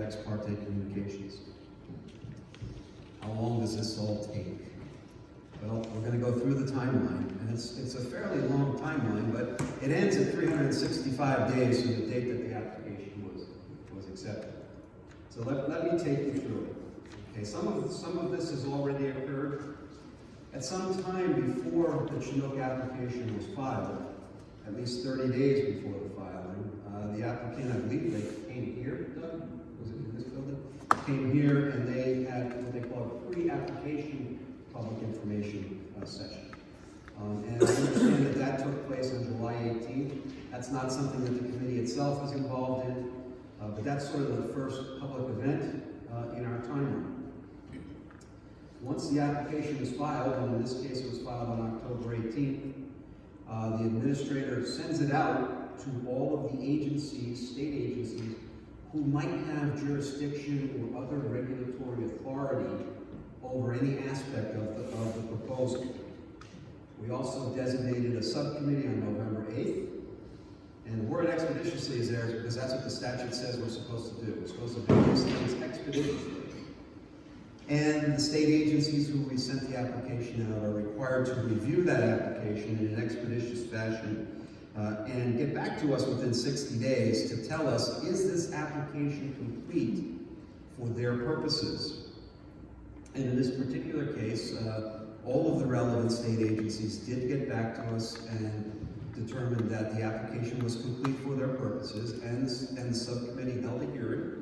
ex parte communications. How long does this all take? Well, we're going to go through the timeline, and it's a fairly long timeline, but it ends at 365 days from the date that the application was accepted. So let me take you through it. Okay, some of this has already occurred. At some time before the Chinook application was filed, at least 30 days before the filing, the applicant, I believe, they came here, Doug? Was it in this building? Came here and they had what they call a pre-application public information session. And I understand that that took place on July 18th. That's not something that the committee itself is involved in, but that's sort of the first public event in our timeline. Once the application is filed, and in this case it was filed on October 18th, the administrator sends it out to all of the agencies, state agencies, who might have jurisdiction or other regulatory authority over any aspect of the proposal. We also designated a subcommittee on November 8th, and the word expeditiously is there because that's what the statute says we're supposed to do. We're supposed to do these things expeditiously. And the state agencies who we sent the application out are required to review that application in an expeditious fashion and get back to us within 60 days to tell us, is this application complete for their purposes? And in this particular case, all of the relevant state agencies did get back to us and determined that the application was complete for their purposes, and the subcommittee held a hearing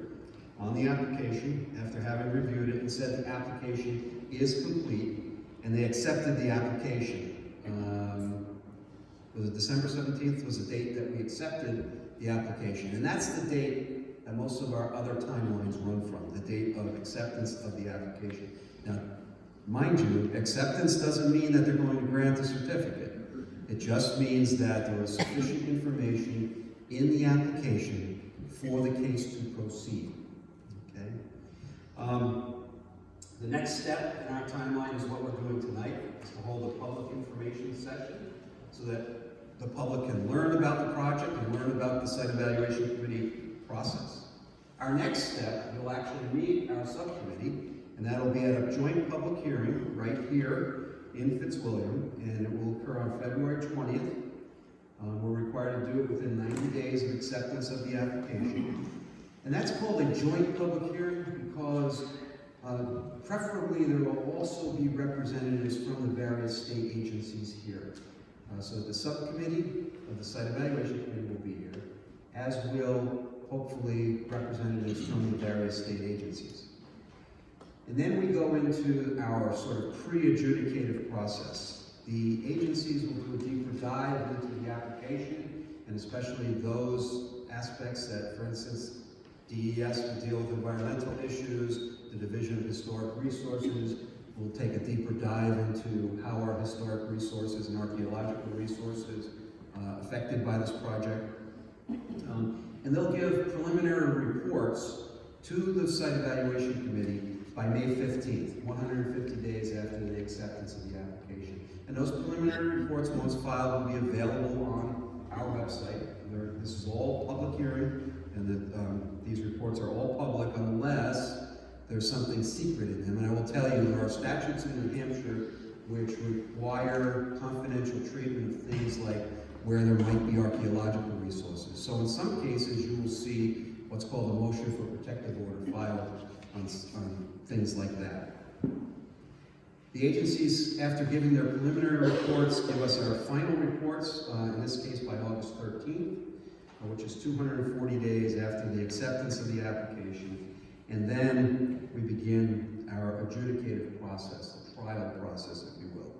on the application after having reviewed it and said the application is complete, and they accepted the application. Was it December 17th was the date that we accepted the application, and that's the date that most of our other timelines run from, the date of acceptance of the application. Now, mind you, acceptance doesn't mean that they're going to grant a certificate. It just means that there was sufficient information in the application for the case to proceed. The next step in our timeline is what we're doing tonight, is to hold a public information session so that the public can learn about the project and learn about the site evaluation committee process. Our next step, we'll actually meet our subcommittee, and that'll be at a joint public hearing right here in Fitzwilliam, and it will occur on February 20th. We're required to do it within 90 days of acceptance of the application. And that's called a joint public hearing because preferably there will also be representatives from the various state agencies here. So the subcommittee of the site evaluation committee will be here, as will hopefully representatives from the various state agencies. And then we go into our sort of pre-adjudicative process. The agencies will do a deeper dive into the application, and especially those aspects that, for instance, DES will deal with environmental issues, the Division of Historic Resources will take a deeper dive into how our historic resources and archaeological resources affected by this project. And they'll give preliminary reports to the Site Evaluation Committee by May 15th, 150 days after the acceptance of the application. And those preliminary reports, once filed, will be available on our website. This is all public hearing, and these reports are all public unless there's something secret in them. And I will tell you, there are statutes in New Hampshire which require confidential treatment of things like where there might be archaeological resources. So in some cases, you will see what's called a motion for protective order filed on things like that. The agencies, after giving their preliminary reports, give us our final reports, in this case by August 13th, which is 240 days after the acceptance of the application. And then we begin our adjudicative process, the trial process, if you will.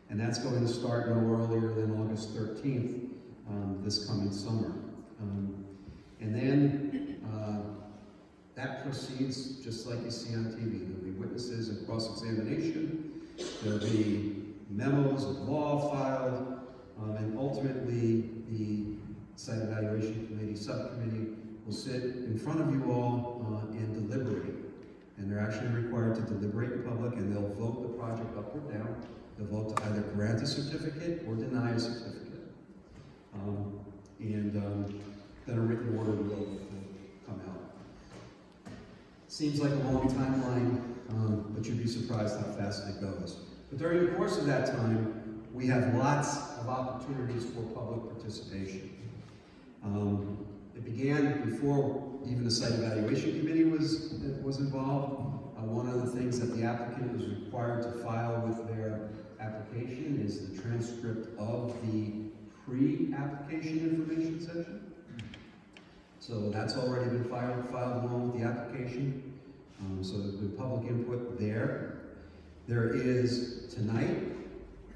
And that's going to start no earlier than August 13th, this coming summer. And then that proceeds just like you see on TV. There'll be witnesses and cross-examination. There'll be memos of law filed, and ultimately the Site Evaluation Committee subcommittee will sit in front of you all and deliberate. And they're actually required to deliberate in public, and they'll vote the project up or down. They'll vote to either grant a certificate or deny a certificate. Then a written order will come out. Seems like a long timeline, but you'd be surprised how fast it goes. But during the course of that time, we have lots of opportunities for public participation. It began before even the site evaluation committee was involved. One of the things that the applicant was required to file with their application is the transcript of the pre-application information session. So that's already been filed along with the application. So there's been public input there. There is tonight,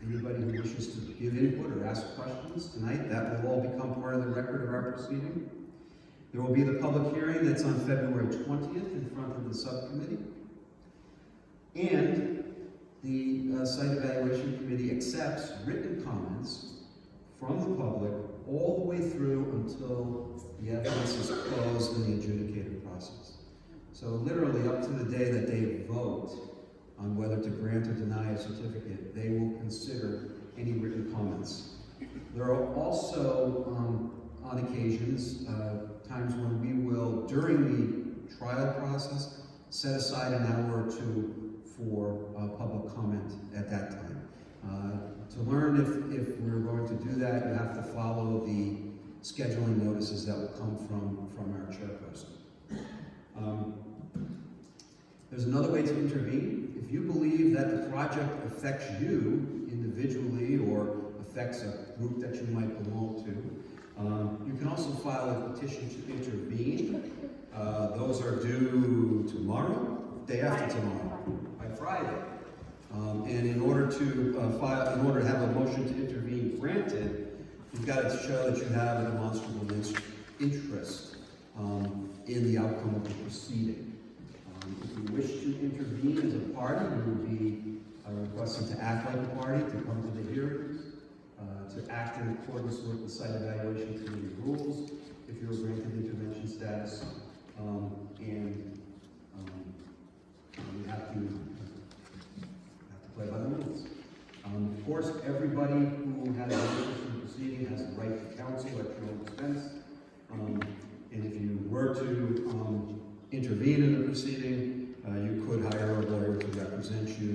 anybody who wishes to give input or ask questions tonight, that will all become part of the record of our proceeding. There will be the public hearing that's on February 20th in front of the subcommittee. And the Site Evaluation Committee accepts written comments from the public all the way through until the evidence is closed in the adjudicated process. So literally up to the day that they vote on whether to grant or deny a certificate, they will consider any written comments. There are also, on occasions, times when we will, during the trial process, set aside an hour or two for public comment at that time. To learn if we're going to do that, you have to follow the scheduling notices that will come from our chairperson. There's another way to intervene. If you believe that the project affects you individually or affects a group that you might belong to, you can also file a petition to intervene. Those are due tomorrow, day after tomorrow, by Friday. And in order to have a motion to intervene granted, you've got to show that you have a demonstrable interest in the outcome of the proceeding. If you wish to intervene as a party, you would be requested to act like a party, to come to the hearings, to act in accordance with the Site Evaluation Committee rules, if you're granted intervention status, and you have to play by the rules. Of course, everybody who has an interest in the proceeding has the right to counsel at your own expense. And if you were to intervene in the proceeding, you could hire a lawyer to represent you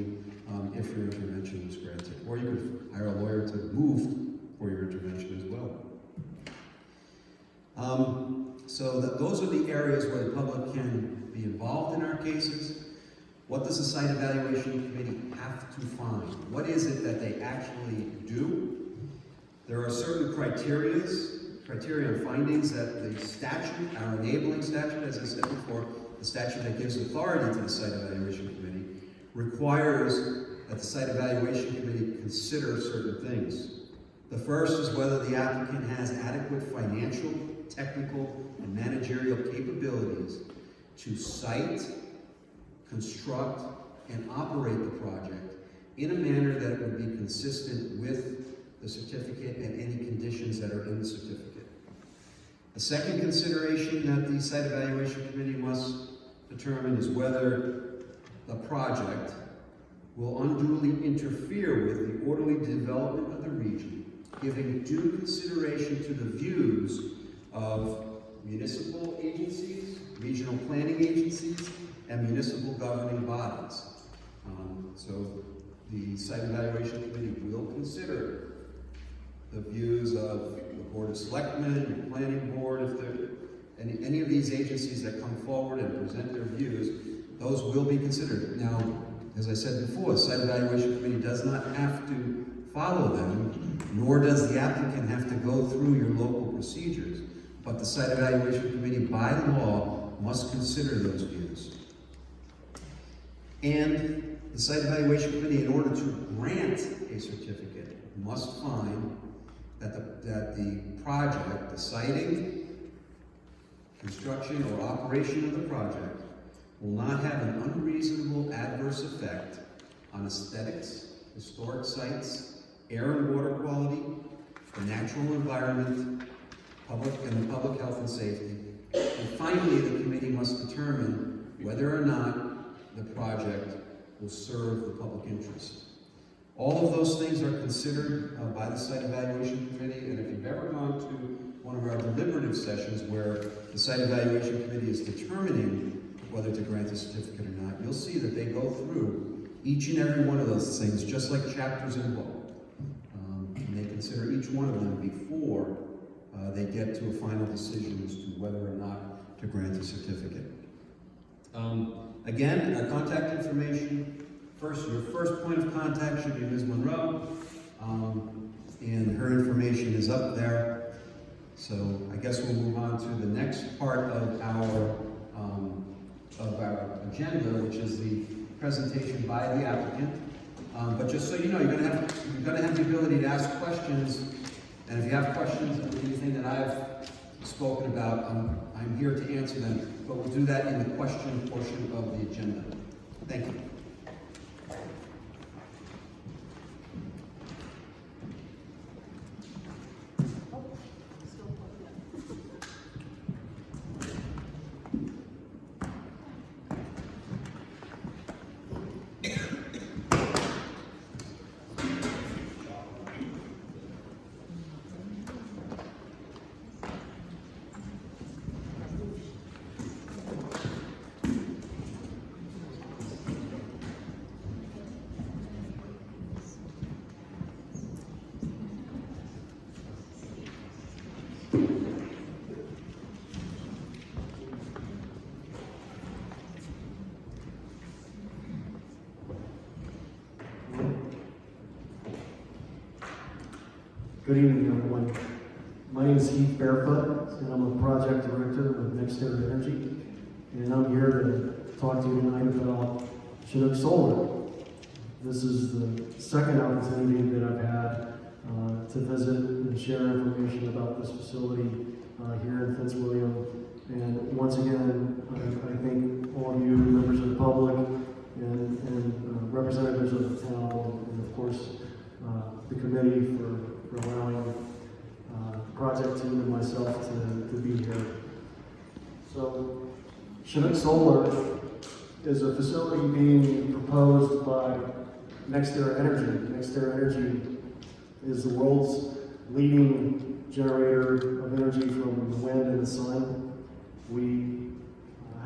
if your intervention was granted. Or you could hire a lawyer to move for your intervention as well. Those are the areas where the public can be involved in our cases. What does the Site Evaluation Committee have to find? What is it that they actually do? There are certain criteria and findings that the statute, our enabling statute, as I said before, the statute that gives authority to the Site Evaluation Committee, requires that the Site Evaluation Committee consider certain things. The first is whether the applicant has adequate financial, technical, and managerial capabilities to site, construct, and operate the project in a manner that would be consistent with the certificate and any conditions that are in the certificate. The second consideration that the Site Evaluation Committee must determine is whether the project will unduly interfere with the orderly development of the region, giving due consideration to the views of municipal agencies, regional planning agencies, and municipal governing bodies. So the Site Evaluation Committee will consider the views of the Board of Selectmen, the Planning Board, if there any of these agencies that come forward and present their views, those will be considered. Now, as I said before, the Site Evaluation Committee does not have to follow them, nor does the applicant have to go through your local procedures. But the Site Evaluation Committee, by law, must consider those views. And the Site Evaluation Committee, in order to grant a certificate, must find that the project, the siting, construction, or operation of the project will not have an unreasonable adverse effect on aesthetics, historic sites, air and water quality, the natural environment, and the public health and safety. And finally, the committee must determine whether or not the project will serve the public interest. All of those things are considered by the Site Evaluation Committee, and if you've ever gone to one of our deliberative sessions where the Site Evaluation Committee is determining whether to grant a certificate or not, you'll see that they go through each and every one of those things, just like chapters in a book. And they consider each one of them before they get to a final decision as to whether or not to grant a certificate. Again, our contact information, your first point of contact should be Ms. Monroe, and her information is up there. So I guess we'll move on to the next part of our agenda, which is the presentation by the applicant. But just so you know, you're going to have the ability to ask questions, and if you have questions on anything that I've spoken about, I'm here to answer them. But we'll do that in the question portion of the agenda. Thank you. Good evening, everyone. My name is Heath Barefoot, and I'm a project director with NextEra Energy. And I'm here to talk to you tonight about Chinook Solar. This is the second opportunity that I've had to visit and share information about this facility here in Fitzwilliam. And once again, I thank all of you, members of the public, and representatives of the town, and of course, the committee for allowing the project team and myself to be here. So, Chinook Solar is a facility being proposed by NextEra Energy. NextEra Energy is the world's leading generator of energy from the wind and the sun. We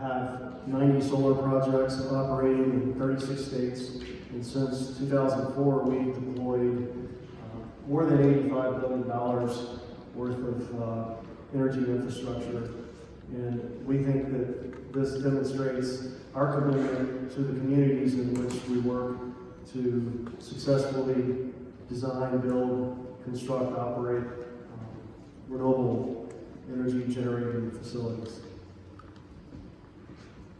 have 90 solar projects operating in 36 states, and since 2004 we've deployed more than $85 billion worth of energy infrastructure. And we think that this demonstrates our commitment to the communities in which we work to successfully design, build, construct, operate renewable energy generating facilities.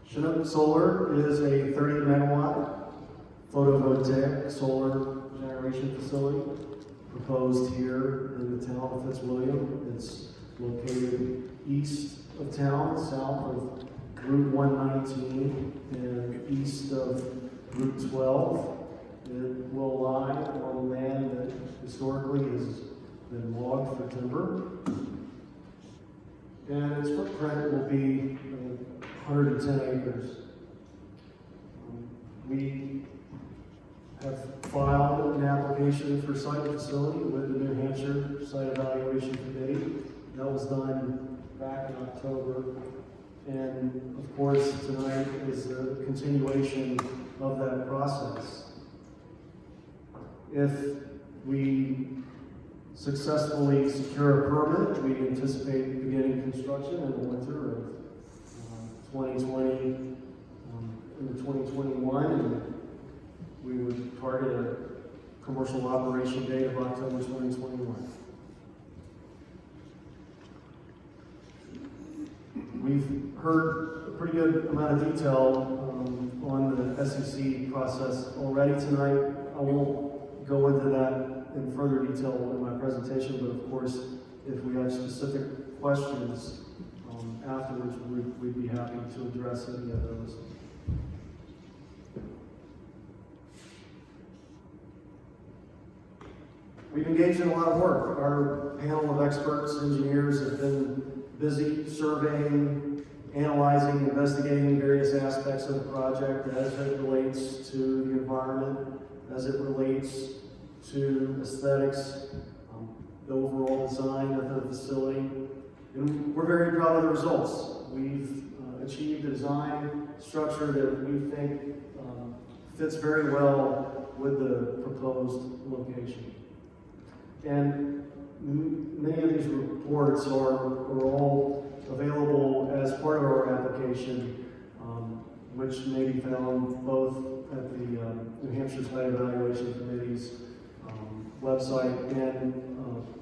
Chinook Solar is a 30 megawatt photovoltaic solar generation facility proposed here in the town of Fitzwilliam. It's located east of town, south of Route 119, and east of Route 12. It will lie on land that historically has been logged for timber. And its footprint will be 110 acres. We have filed an application for site facility with the New Hampshire Site Evaluation Committee. That was done back in October. And of course, tonight is a continuation of that process. If we successfully secure a permit, we anticipate beginning construction in the winter of 2020 into 2021, and we would target a commercial operation date of October 2021. We've heard a pretty good amount of detail on the SEC process already tonight. I won't go into that in further detail in my presentation, but of course, if we have specific questions afterwards, we'd be happy to address any of those. We've engaged in a lot of work. Our panel of experts, engineers, have been busy surveying, analyzing, investigating various aspects of the project as it relates to the environment, as it relates to aesthetics, the overall design of the facility. And we're very proud of the results. We've achieved a design structure that we think fits very well with the proposed location. And many of these reports are all available as part of our application, which may be found both at the New Hampshire Site Evaluation Committee's website, and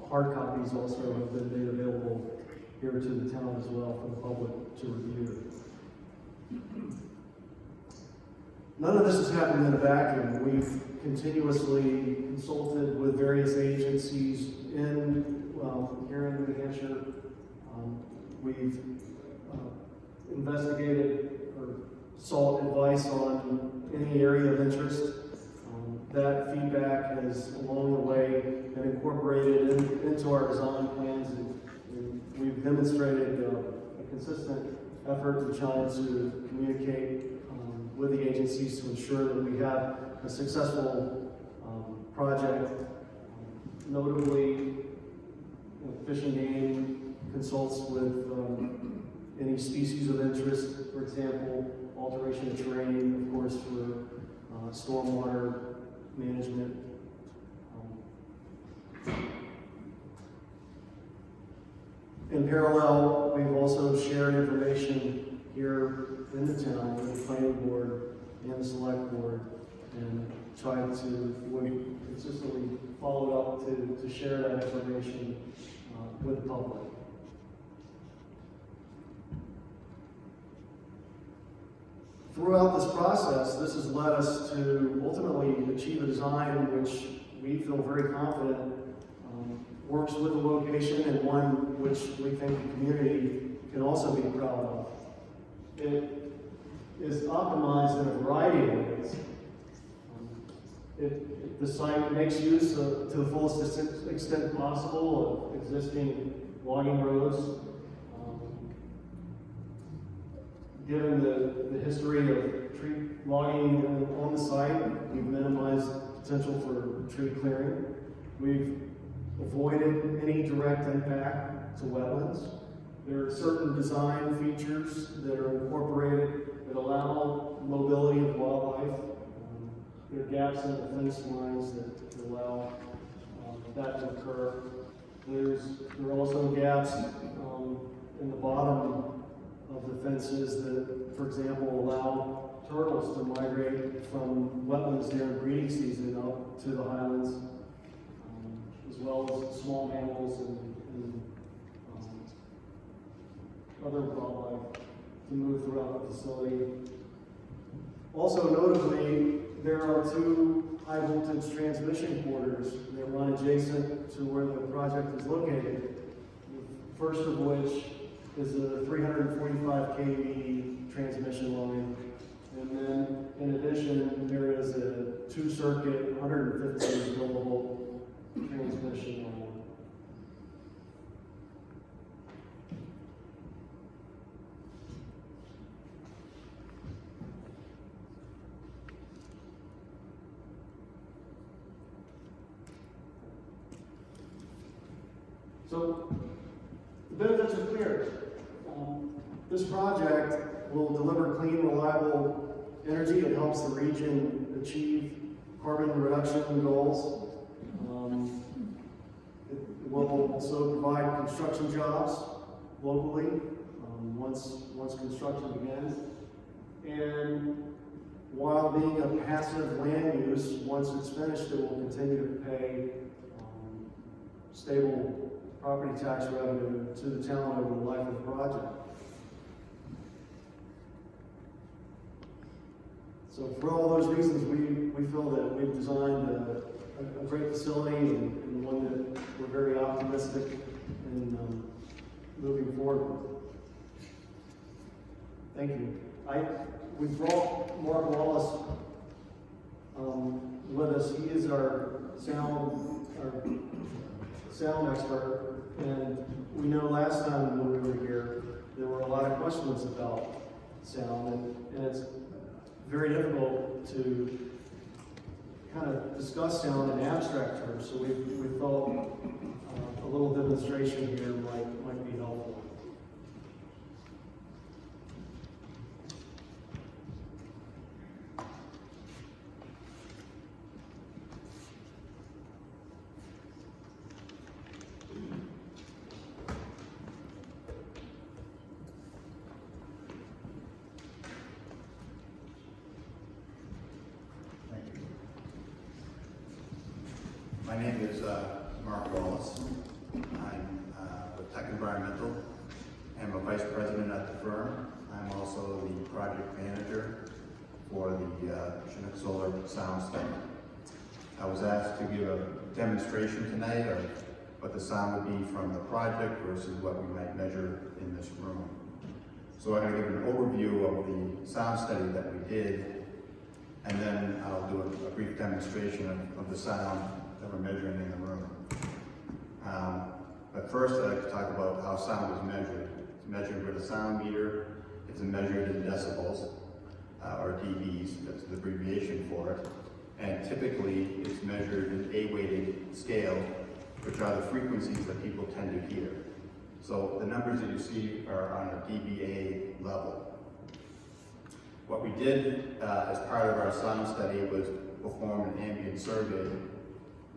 hard copies also have been made available here to the town as well for the public to review. None of this has happened in a vacuum. We've continuously consulted with various agencies here in New Hampshire. We've investigated or sought advice on any area of interest. That feedback has along the way been incorporated into our design plans, and we've demonstrated a consistent effort in trying to communicate with the agencies to ensure that we have a successful project. Notably, Fish and Game consults with any species of interest, for example, alteration of terrain, of course, for stormwater management. In parallel, we've also shared information here in the town with the planning board and the select board, and tried to, we consistently followed up to share that information with the public. Throughout this process, this has led us to ultimately achieve a design which we feel very confident works with the location, and one which we think the community can also be proud of. It is optimized in a variety of ways. The site makes use to the fullest extent possible of existing logging roads. Given the history of tree logging on the site, we've minimized potential for tree clearing. We've avoided any direct impact to wetlands. There are certain design features that are incorporated that allow mobility of wildlife. There are gaps in the fence lines that allow that to occur. There are also gaps in the bottom of the fences that, for example, allow turtles to migrate from wetlands during breeding season up to the highlands, as well as small mammals and other wildlife to move throughout the facility. Also notably, there are two high voltage transmission corridors that run adjacent to where the project is located. The first of which is a 345 kV transmission line. And then, in addition, there is a two-circuit 115 kilovolt transmission line. So, the benefits are clear. This project will deliver clean, reliable energy. It helps the region achieve carbon reduction goals. It will also provide construction jobs locally once construction begins. And while being a passive land use, once it's finished, it will continue to pay stable property tax revenue to the town over the life of the project. So for all those reasons, we feel that we've designed a great facility and one that we're very optimistic in moving forward with. Thank you. We brought Mark Wallace with us. He is our sound expert, and we know last time when we were here, there were a lot of questions about sound, and it's very difficult to kind of discuss sound in abstract terms, so we thought a little demonstration here might be helpful. My name is Mark Wallace. I'm with Tech Environmental. I'm a vice president at the firm. I'm also the project manager for the Chinook Solar Sound Study. I was asked to give a demonstration tonight of what the sound would be from the project versus what we might measure in this room. So I'm going to give an overview of the sound study that we did, and then I'll do a brief demonstration of the sound that we're measuring in the room. But first I'd like to talk about how sound is measured. It's measured with a sound meter. It's measured in decibels, or dBs, that's the abbreviation for it. And typically it's measured in A-weighted scale, which are the frequencies that people tend to hear. So the numbers that you see are on a dBA level. What we did as part of our sound study was perform an ambient survey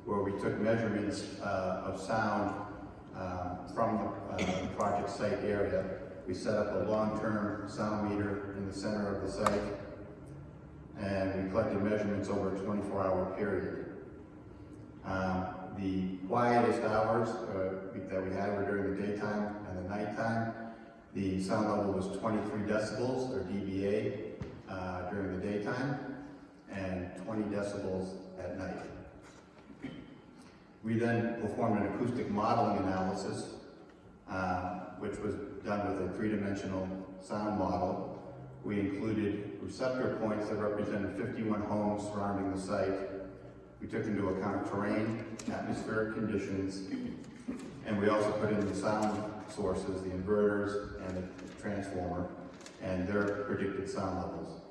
where we took measurements of sound from the project site area. We set up a long-term sound meter in the center of the site, and we collected measurements over a 24-hour period. The quietest hours that we had were during the daytime and the nighttime. The sound level was 23 decibels, or dBA, during the daytime, and 20 decibels at night. We then performed an acoustic modeling analysis, which was done with a three-dimensional sound model. We included receptor points that represented 51 homes surrounding the site. We took into account terrain, atmospheric conditions, and we also put in the sound sources, the inverters and the transformer, and their predicted sound levels.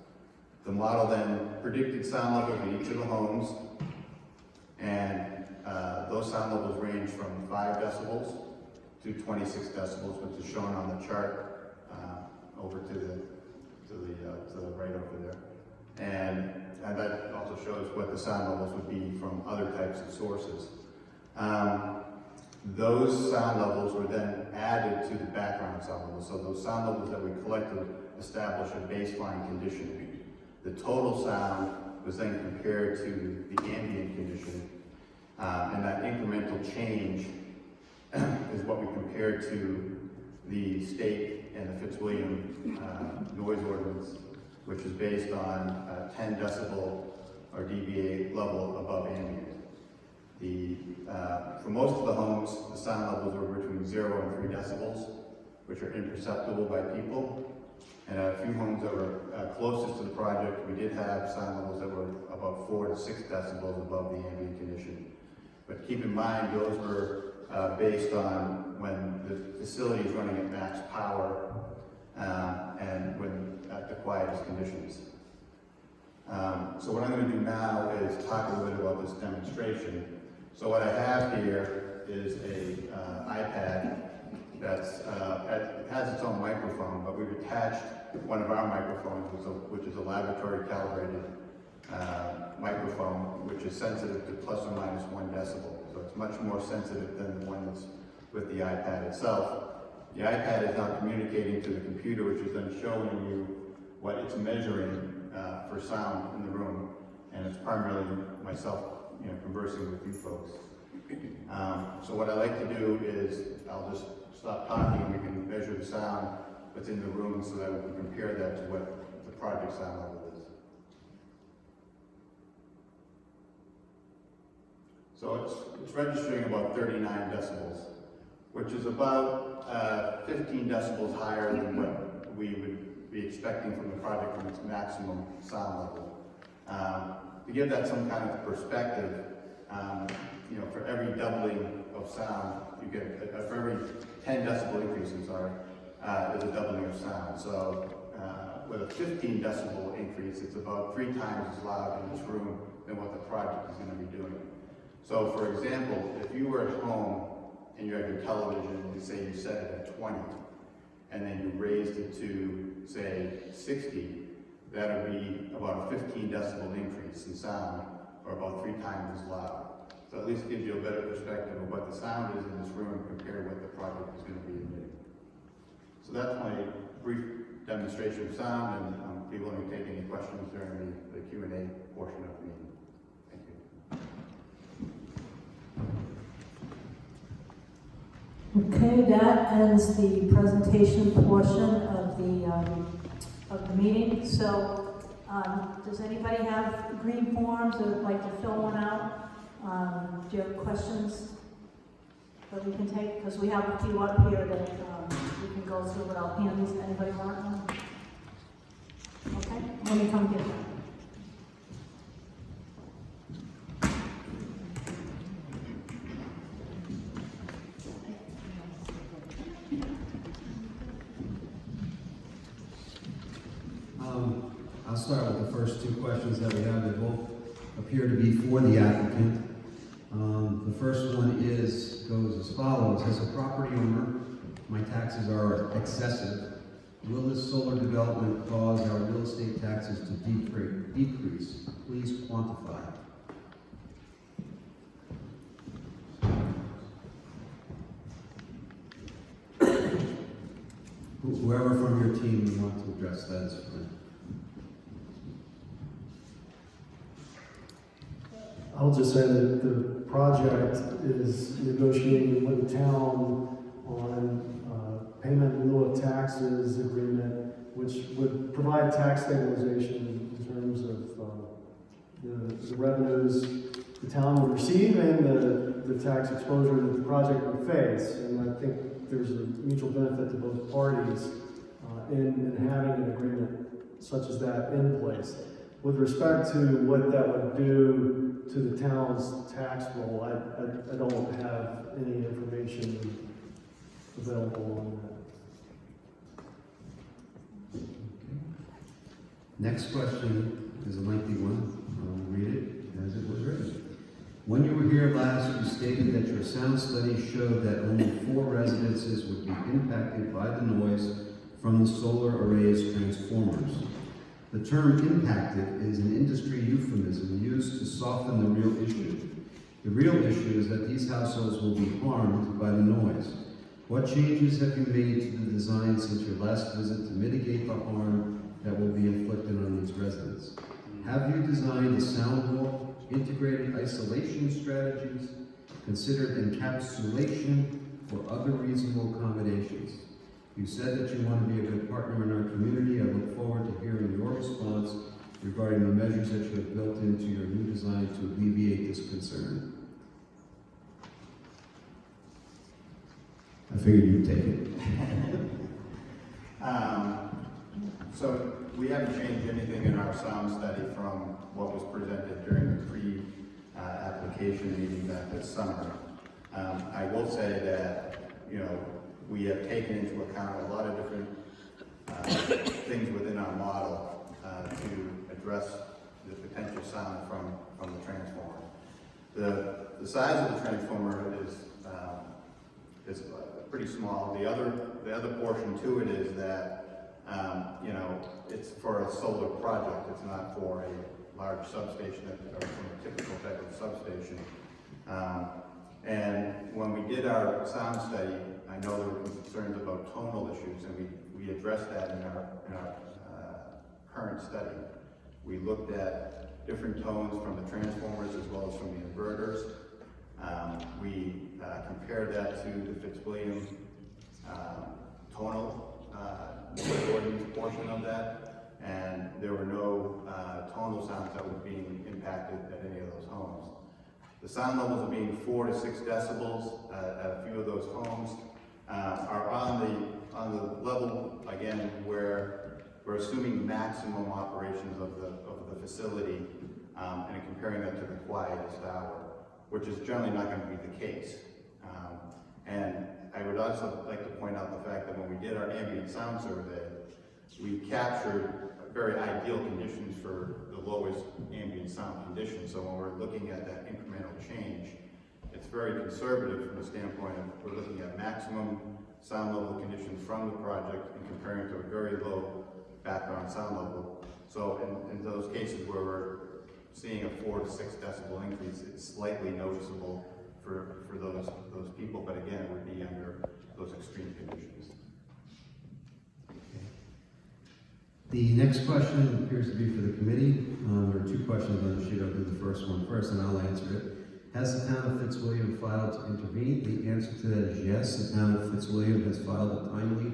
The model then predicted sound levels in each of the homes, and those sound levels range from 5 decibels to 26 decibels, which is shown on the chart over to the right over there. And that also shows what the sound levels would be from other types of sources. Those sound levels were then added to the background sound levels. So those sound levels that we collected established a baseline condition. The total sound was then compared to the ambient condition, and that incremental change is what we compared to the state and the Fitzwilliam noise ordinance, which is based on 10 decibel or dBA level above ambient. For most of the homes, the sound levels were between 0 and 3 decibels, which are imperceptible by people. And a few homes that were closest to the project, we did have sound levels that were about 4 to 6 decibels above the ambient condition. But keep in mind, those were based on when the facility is running at max power and when at the quietest conditions. So what I'm going to do now is talk a little bit about this demonstration. So what I have here is a iPad that's it has its own microphone, but we've attached one of our microphones, which is a laboratory calibrated microphone, which is sensitive to plus or minus 1 decibel. So it's much more sensitive than the one that's with the iPad itself. The iPad is now communicating to the computer, which is then showing you what it's measuring for sound in the room, and it's primarily myself, conversing with you folks. So what I like to do is I'll just stop talking and we can measure the sound that's in the room so that we can compare that to what the project sound level is. So it's registering about 39 decibels, which is about 15 decibels higher than what we would be expecting from the project from its maximum sound level. To give that some kind of perspective, for every doubling of sound, you get, for every 10 decibel increase, there's a doubling of sound. So with a 15 decibel increase, it's about 3 times as loud in this room than what the project is going to be doing. So for example, if you were at home and you had your television, and say you set it at 20, and then you raised it to, say, 60, that would be about a 15 decibel increase in sound, or about 3 times as loud. So at least gives you a better perspective of what the sound is in this room compared to what the project is going to be emitting. So that's my brief demonstration of sound, and I'll be willing to take any questions during the Q&A portion of the meeting. Thank you. Okay, that ends the presentation portion of the meeting. So, does anybody have green forms or would like to fill one out? Do you have questions that we can take? Because we have a few up here that we can go through without hands. Anybody want one? Okay, let me come get one. I'll start with the first two questions that we have. They both appear to be for the applicant. The first one goes as follows. As a property owner, my taxes are excessive. Will this solar development cause our real estate taxes to decrease? Please quantify. Whoever from your team you want to address that is fine. I'll just say that the project is negotiating with the town on payment in lieu of taxes agreement, which would provide tax stabilization in terms of the revenues the town would receive and the tax exposure that the project would face. And I think there's a mutual benefit to both parties in having an agreement such as that in place. With respect to what that would do to the town's tax roll, I don't have any information available on that. Next question is a lengthy one. I'll read it as it was written. When you were here last, you stated that your sound study showed that only 4 residences would be impacted by the noise from the solar array's transformers. The term impacted is an industry euphemism used to soften the real issue. The real issue is that these households will be harmed by the noise. What changes have you made to the design since your last visit to mitigate the harm that will be inflicted on these residents? Have you designed a sound wall, integrated isolation strategies, considered encapsulation, or other reasonable accommodations? You said that you want to be a good partner in our community. I look forward to hearing your response regarding the measures that you have built into your new design to alleviate this concern. I figured you'd take it. So we haven't changed anything in our sound study from what was presented during the pre-application meeting back this summer. I will say that, we have taken into account a lot of different things within our model to address the potential sound from the transformer. The size of the transformer is pretty small. The other portion to it is that it's for a solar project. It's not for a large substation or from a typical type of substation. And when we did our sound study, I know there were concerns about tonal issues, and we addressed that in our current study. We looked at different tones from the transformers as well as from the inverters. We compared that to the Fitzwilliam tonal ordinance portion of that, and there were no tonal sounds that were being impacted at any of those homes. The sound levels are being 4 to 6 decibels at a few of those homes are on the level again where we're assuming maximum operations of the facility and comparing that to the quietest hour, which is generally not going to be the case. And I would also like to point out the fact that when we did our ambient sound survey, we captured very ideal conditions for the lowest ambient sound conditions. So when we're looking at that incremental change, it's very conservative from the standpoint of we're looking at maximum sound level conditions from the project and comparing to a very low background sound level. So in those cases where we're seeing a 4 to 6 decibel increase, it's slightly noticeable for those people, but again, it would be under those extreme conditions. The next question appears to be for the committee. There are 2 questions on the sheet. I'll do the first one first, and I'll answer it. Has the town of Fitzwilliam filed to intervene? The answer to that is yes. The town of Fitzwilliam has filed a timely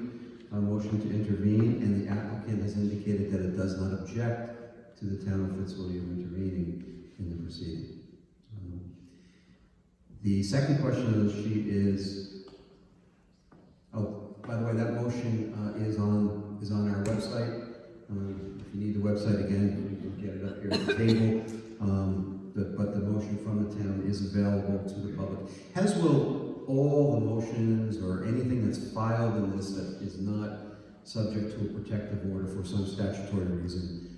motion to intervene, and the applicant has indicated that it does not object to the town of Fitzwilliam intervening in the proceeding. The second question on the sheet is, oh, by the way, that motion is on our website. If you need the website again, you can get it up here at the table. But the motion from the town is available to the public, as will all the motions or anything that's filed in this that is not subject to a protective order for some statutory reason.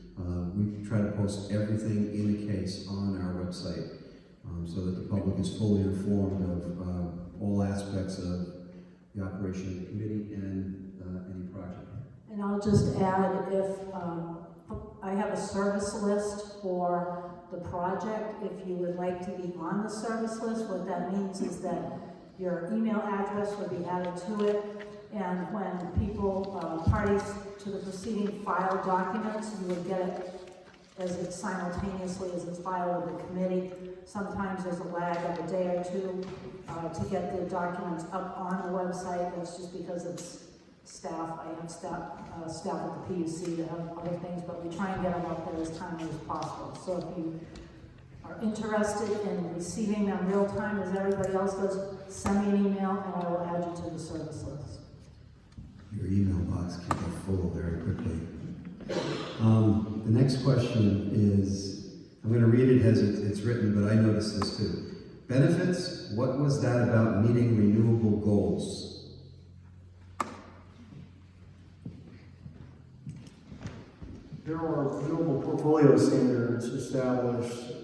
We try to post everything in the case on our website so that the public is fully informed of all aspects of the operation of the committee and any project. And I'll just add, if I have a service list for the project, if you would like to be on the service list, what that means is that your email address would be added to it, and when people, parties to the proceeding file documents, you would get it as simultaneously as it's filed with the committee. Sometimes there's a lag of a day or two to get the documents up on the website. That's just because it's staff. I have staff at the PUC that have other things, but we try and get them up there as timely as possible. So if you are interested in receiving them real time as everybody else does, send me an email and I will add you to the service list. Your email box can get full very quickly. The next question is, I'm going to read it as it's written, but I noticed this too. Benefits, what was that about meeting renewable goals? There are renewable portfolio standards established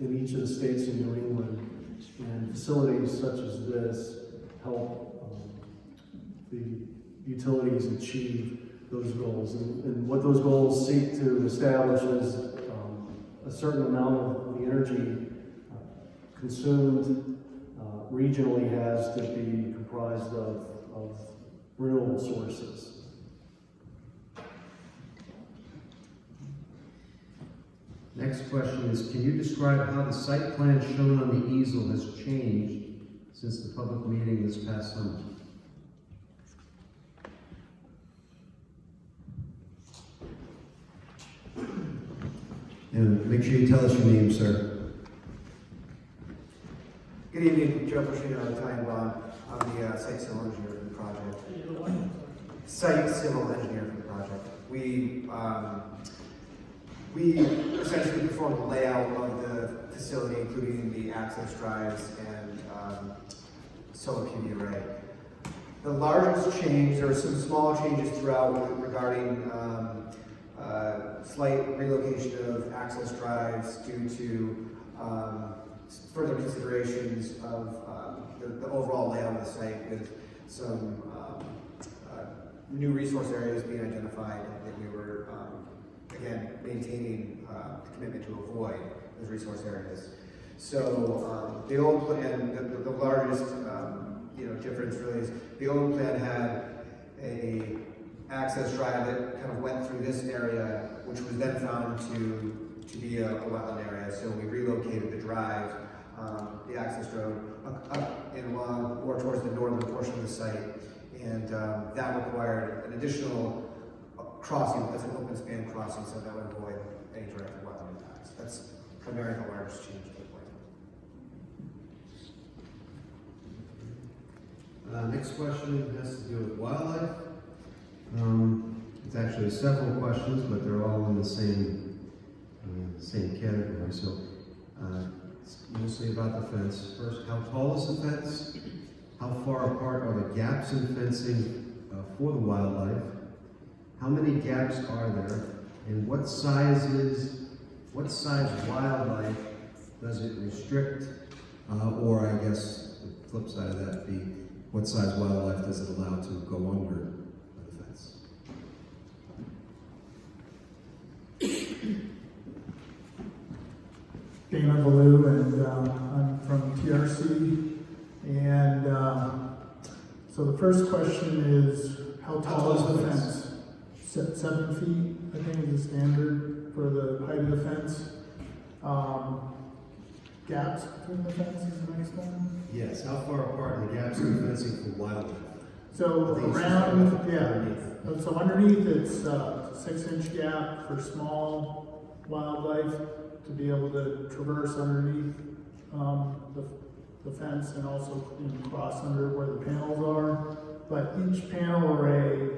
in each of the states in New England, and facilities such as this help the utilities achieve those goals. And what those goals seek to establish is a certain amount of the energy consumed regionally has to be comprised of renewable sources. Next question is, can you describe how the site plan shown on the easel has changed since the public meeting this past summer? And make sure you tell us your name, sir. Good evening, Joe Pacino, Italian Bond. I'm the site civil engineer for the project. Site civil engineer for the project. We essentially performed the layout of the facility, including the access drives and solar PV array. The largest change, there were some small changes throughout regarding slight relocation of access drives due to further considerations of the overall layout of the site, with some new resource areas being identified that we were again maintaining the commitment to avoid those resource areas. So the old plan, the largest difference really is the old plan had a access drive that kind of went through this area, which was then found to be a wetland area. So we relocated the drive, the access road, up and along more towards the northern portion of the site, and that required an additional crossing. That's an open span crossing, so that would avoid any direct wetland impacts. That's primarily the largest change to the plan. Next question has to do with wildlife. It's actually several questions, but they're all in the same category. So it's mostly about the fence. First, how tall is the fence? How far apart are the gaps in fencing for the wildlife? How many gaps are there? And what size wildlife does it restrict? Or I guess the flip side of that be, what size wildlife does it allow to go under the fence? Dana Ballou, and I'm from TRC. And so the first question is, how tall is the fence? 7 feet, I think, is the standard for the height of the fence. gaps between the fences is the next one. Yes, how far apart are the gaps in the fencing for wildlife? So I think it's just around, about yeah, underneath. so underneath it's a 6-inch gap for small wildlife to be able to traverse underneath the fence and also cross under where the panels are. But each panel array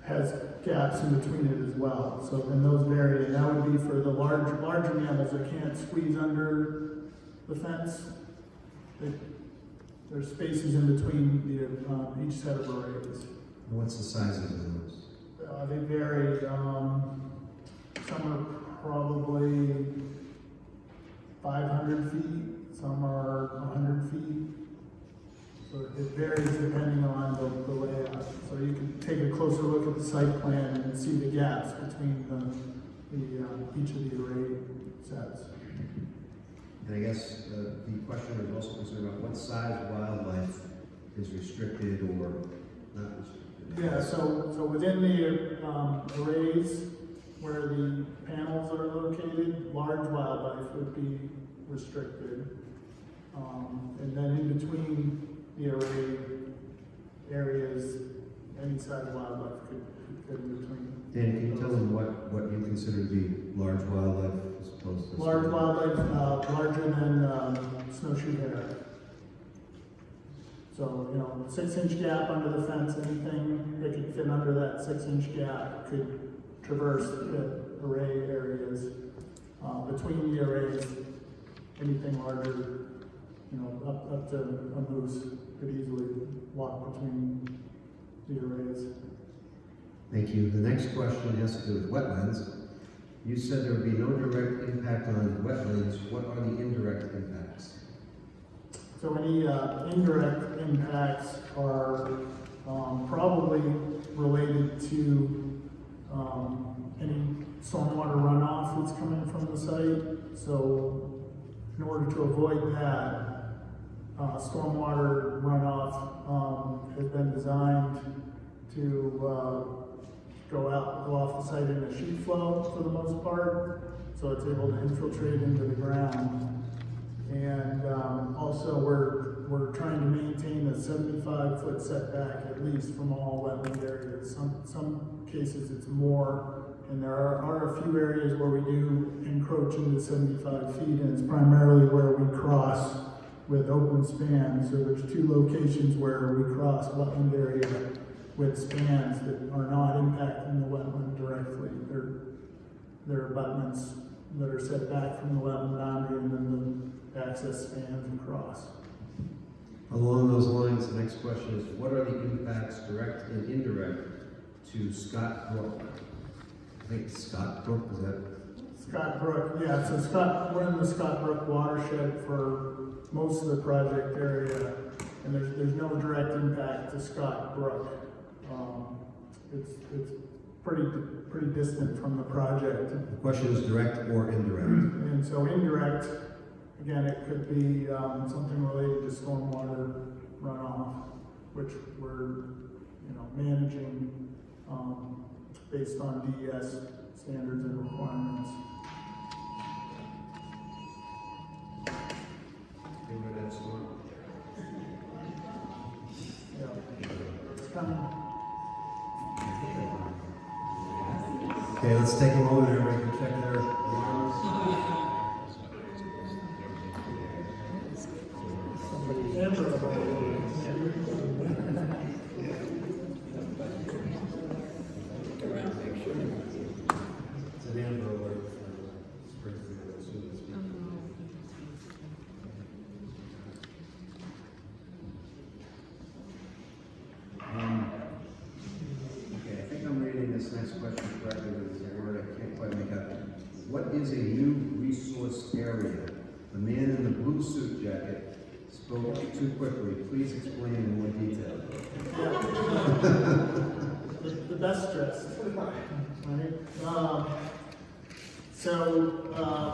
has gaps in between it as well. So and those vary, and that would be for the larger mammals that can't squeeze under the fence. There's spaces in between each set of arrays. And what's the size of those? They vary. Some are probably 500 feet, some are 100 feet. So it varies depending on the layout. So you can take a closer look at the site plan and see the gaps between each of the array sets. And I guess the questioner is also concerned about what size wildlife is restricted or not restricted. Yeah, so within the arrays where the panels are located, large wildlife would be restricted. And then in between the array areas, any size wildlife could fit in between. Dan, can you tell them what you consider to be large wildlife as opposed to? Large wildlife, larger than snowshoe hare. So, 6-inch gap under the fence, anything that could fit under that 6-inch gap could traverse the array areas. Between the arrays, anything larger, up to a moose could easily walk between the arrays. Thank you. The next question has to do with wetlands. You said there would be no direct impact on wetlands. What are the indirect impacts? So any indirect impacts are probably related to any stormwater runoff that's coming from the site. So in order to avoid that, stormwater runoff has been designed to go off the site in a sheet flow for the most part, so it's able to infiltrate into the ground. And also we're trying to maintain a 75-foot setback at least from all wetland areas. Some cases it's more, and there are a few areas where we do encroach into 75 feet, and it's primarily where we cross with open spans. So there's 2 locations where we cross wetland area with spans that are not impacting the wetland directly. They're abutments that are set back from the wetland boundary, and then the access spans across. Along those lines, the next question is, what are the impacts, direct and indirect, to Scott Brook? I think Scott Brook, is that? Scott Brook, yeah, so we're in the Scott Brook watershed for most of the project area, and there's no direct impact to Scott Brook. It's pretty distant from the project. The question is direct or indirect. And so indirect, again, it could be something related to stormwater runoff, which we're managing based on DES standards and requirements. Yeah, it's coming. Okay, let's take a moment here, we can check their alarms. It's an Amber Alert for Springfield, as soon as we Okay, I think I'm reading this next question correctly, but there's a word I can't quite make out. What is a new resource area? The man in the blue suit jacket spoke too quickly. Please explain in more detail. The best dressed, right? So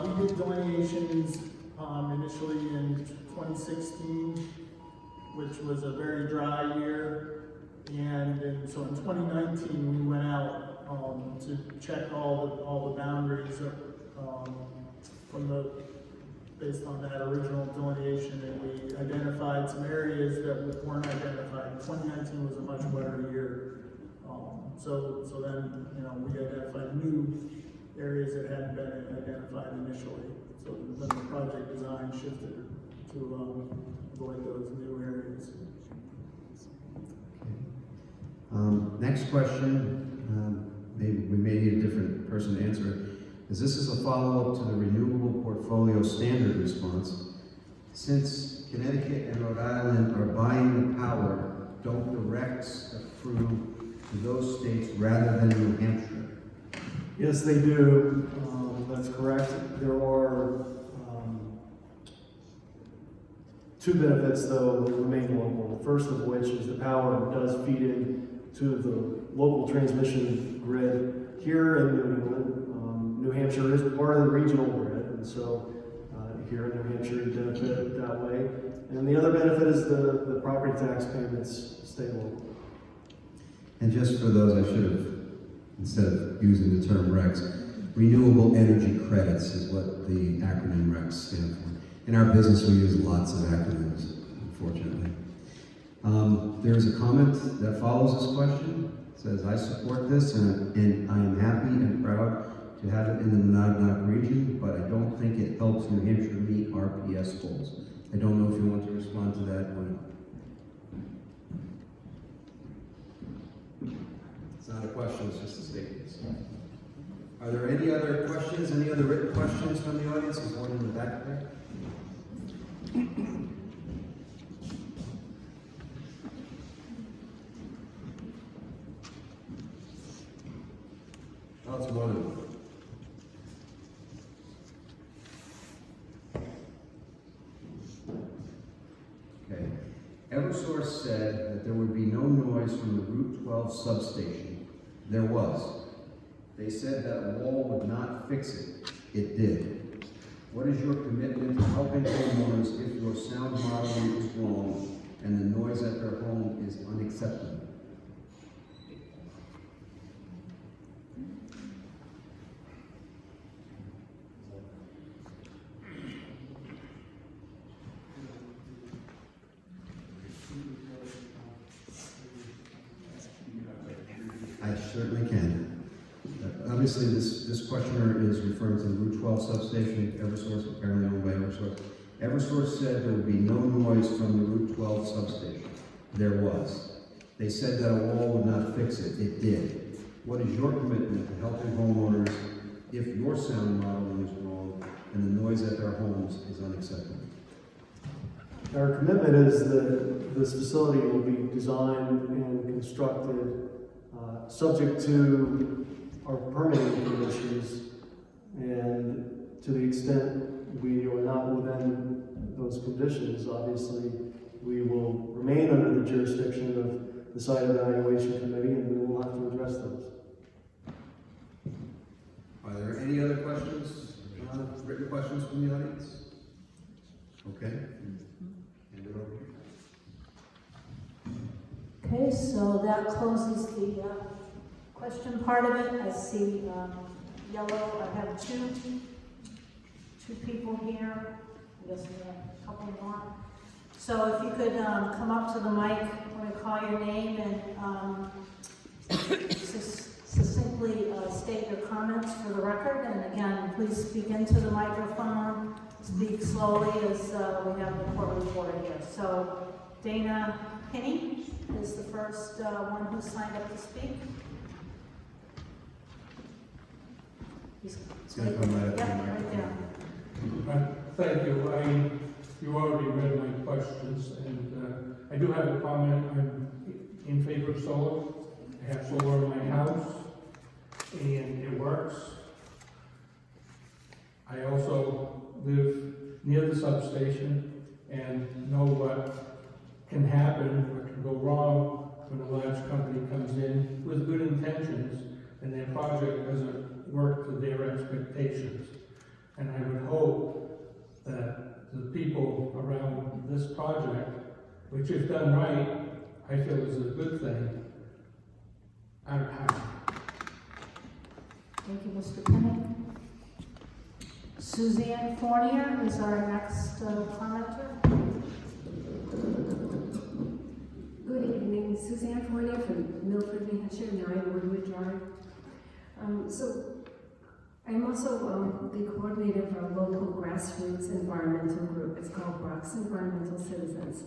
we did delineations initially in 2016, which was a very dry year. And so in 2019, we went out to check all the boundaries from the based on that original delineation, and we identified some areas that weren't identified. 2019 was a much wetter year. So then, we identified new areas that hadn't been identified initially. So then the project design shifted to avoid those new areas. Next question, maybe we may need a different person to answer it, is this is a follow-up to the Renewable Portfolio Standard response. Since Connecticut and Rhode Island are buying the power, don't the recs accrue to those states rather than New Hampshire? Yes, they do. That's correct. There are two benefits, though, that remain local. The first of which is the power does feed in to the local transmission grid here in New England. New Hampshire is part of the regional grid, and so here in New Hampshire you benefit that way. And the other benefit is the property tax payments stay local. And just for those, I should have, instead of using the term RECs, renewable energy credits is what the acronym RECs stand for. In our business, we use lots of acronyms, unfortunately. There is a comment that follows this question. It says, I support this and I am happy and proud to have it in the Monadnock region, but I don't think it helps New Hampshire meet RPS goals. I don't know if you want to respond to that or not. It's not a question, it's just a statement. Are there any other questions, any other written questions from the audience? There's one in the back there. Oh, it's one of them. Okay. Eversource said that there would be no noise from the Route 12 substation. There was. They said that a wall would not fix it. It did. What is your commitment to helping homeowners if your sound modeling is wrong and the noise at their home is unacceptable? I certainly can. Obviously, this questioner is referring to the Route 12 substation, Eversource, apparently owned by Eversource. Eversource said there would be no noise from the Route 12 substation. There was. They said that a wall would not fix it. It did. What is your commitment to helping homeowners if your sound modeling is wrong and the noise at their homes is unacceptable? Our commitment is that this facility will be designed and constructed subject to our permitting conditions, and to the extent we are not within those conditions, obviously, we will remain under the jurisdiction of the site evaluation committee, and we will have to address those. Are there any other questions, written questions from the audience? Okay. Hand it over here. Okay, so that closes the question part of it. I see yellow. I have two people here. I guess we have a couple more. So if you could come up to the mic when I call your name and succinctly state your comments for the record. And again, please speak into the microphone. Speak slowly as we have the court reporter here. So Dana Pinney is the first one who signed up to speak. It's going to come right up to the Yep, right microphone. there. Thank you. You already read my questions, and I do have a comment. I'm in favor of solar. I have solar in my house, and it works. I also live near the substation and know what can happen, what can go wrong when a large company comes in with good intentions and their project doesn't work to their expectations. And I would hope that the people around this project, which if done right, I feel is a good thing, are happy. Thank you, Mr. Pinney. Suzanne Fournier is our next commenter. Good evening, Suzanne Fournier from Milford, New Hampshire, 9 Woodwood Drive. I'm also the coordinator of a local grassroots environmental group. It's called Brock's Environmental Citizens.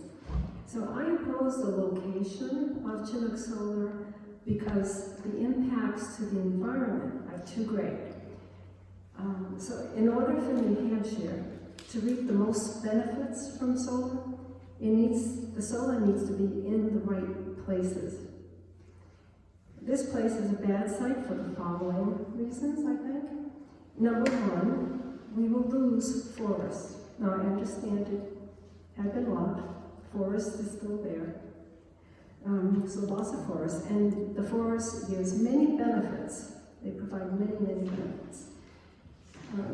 So I oppose the location of Chinook Solar because the impacts to the environment are too great. So in order for New Hampshire to reap the most benefits from solar, the solar needs to be in the right places. This place is a bad site for the following reasons, I think. Number one, we will lose forest. Now, I understand it had been logged. Forest is still there. So loss of forest. And the forest gives many benefits. They provide many, many benefits.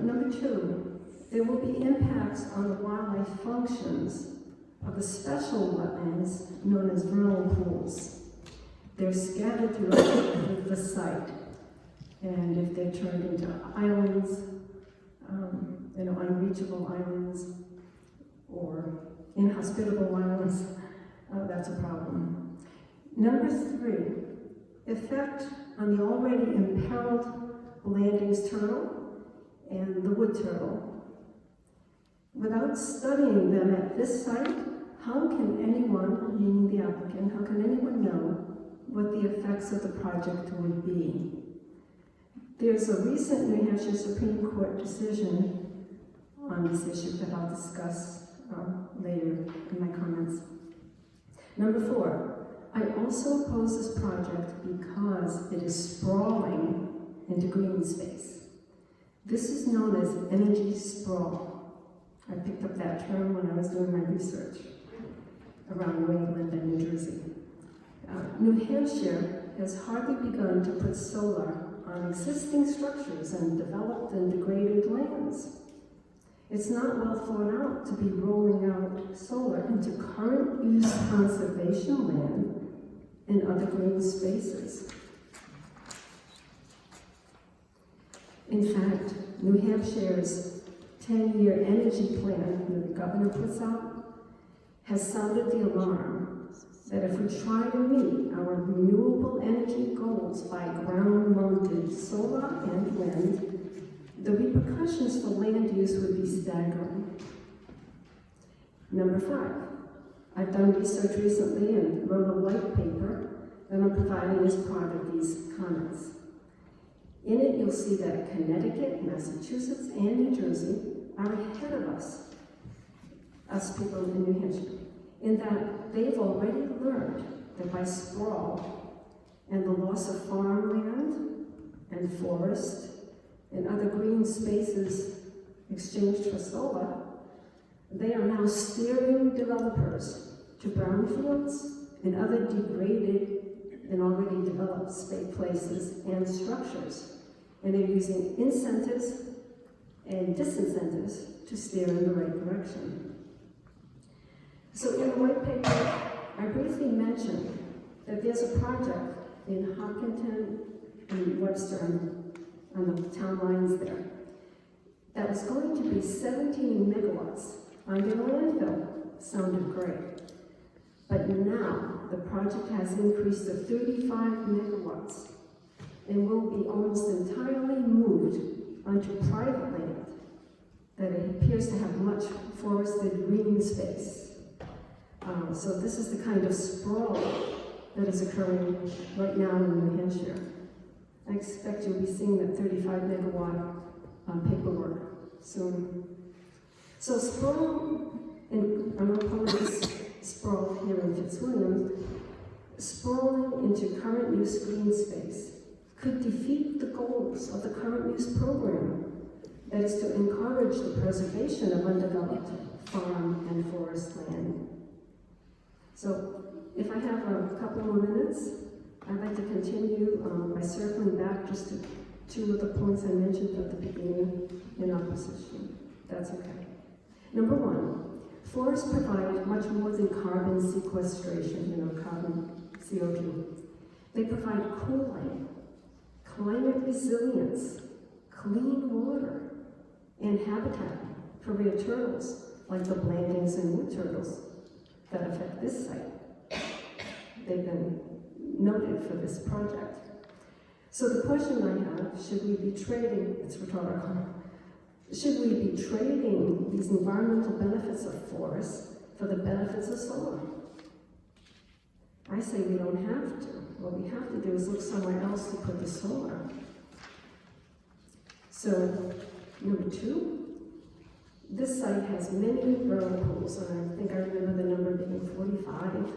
Number two, there will be impacts on the wildlife functions of the special wetlands known as vernal pools. They're scattered throughout the site. And if they're turned into islands, unreachable islands, or inhospitable islands, that's a problem. Number three, effect on the already imperiled Blandings turtle and the wood turtle. Without studying them at this site, how can anyone, meaning the applicant, how can anyone know what the effects of the project would be? There's a recent New Hampshire Supreme Court decision on this issue that I'll discuss later in my comments. Number four, I also oppose this project because it is sprawling into green space. This is known as energy sprawl. I picked up that term when I was doing my research around New England and New Jersey. New Hampshire has hardly begun to put solar on existing structures and developed and degraded lands. It's not well thought out to be rolling out solar into current use conservation land and other green spaces. In fact, New Hampshire's 10-year energy plan that the governor puts out has sounded the alarm that if we try to meet our renewable energy goals by ground-mounted solar and wind, the repercussions for land use would be staggering. Number five, I've done research recently and wrote a white paper that I'm providing as part of these comments. In it, you'll see that Connecticut, Massachusetts, and New Jersey are ahead of us people in New Hampshire, in that they've already learned that by sprawl and the loss of farmland and forest and other green spaces exchanged for solar, they are now steering developers to brownfields and other degraded and already developed places and structures. And they're using incentives and disincentives to steer in the right direction. So in the white paper, I briefly mentioned that there's a project in Hopkinton and Webster on the town lines there that was going to be 17 megawatts under the landfill. Sounded great. But now the project has increased to 35 megawatts and will be almost entirely moved onto private land that it appears to have much forested green space. So this is the kind of sprawl that is occurring right now in New Hampshire. I expect you'll be seeing that 35 megawatt paperwork soon. So sprawl, and I'm going to call this sprawl here in Fitzwilliam, sprawling into current use green space could defeat the goals of the current use program, that is to encourage the preservation of undeveloped farm and forest land. So if I have a couple more minutes, I'd like to continue by circling back just to two of the points I mentioned at the beginning in opposition. That's okay. Number one, forests provide much more than carbon sequestration, carbon CO2. They provide cooling, climate resilience, clean water, and habitat for rare turtles, like the blandings and wood turtles that affect this site. They've been noted for this project. So the question I have, should we be trading, it's rhetorical, should we be trading these environmental benefits of forests for the benefits of solar? I say we don't have to. What we have to do is look somewhere else to put the solar. So, number 2, this site has many vernal pools, and I think I remember the number being 45.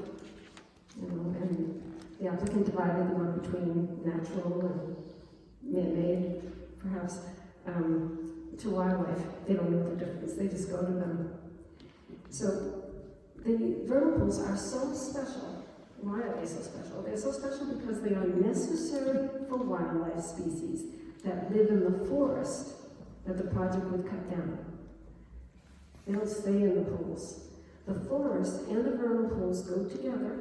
And the applicant divided them up between natural and man-made, perhaps, to wildlife. They don't know the difference, they just go to them. So the vernal pools are so special. Why are they so special? They're so special because they are necessary for wildlife species that live in the forest that the project would cut down. They don't stay in the pools. The forest and the vernal pools go together,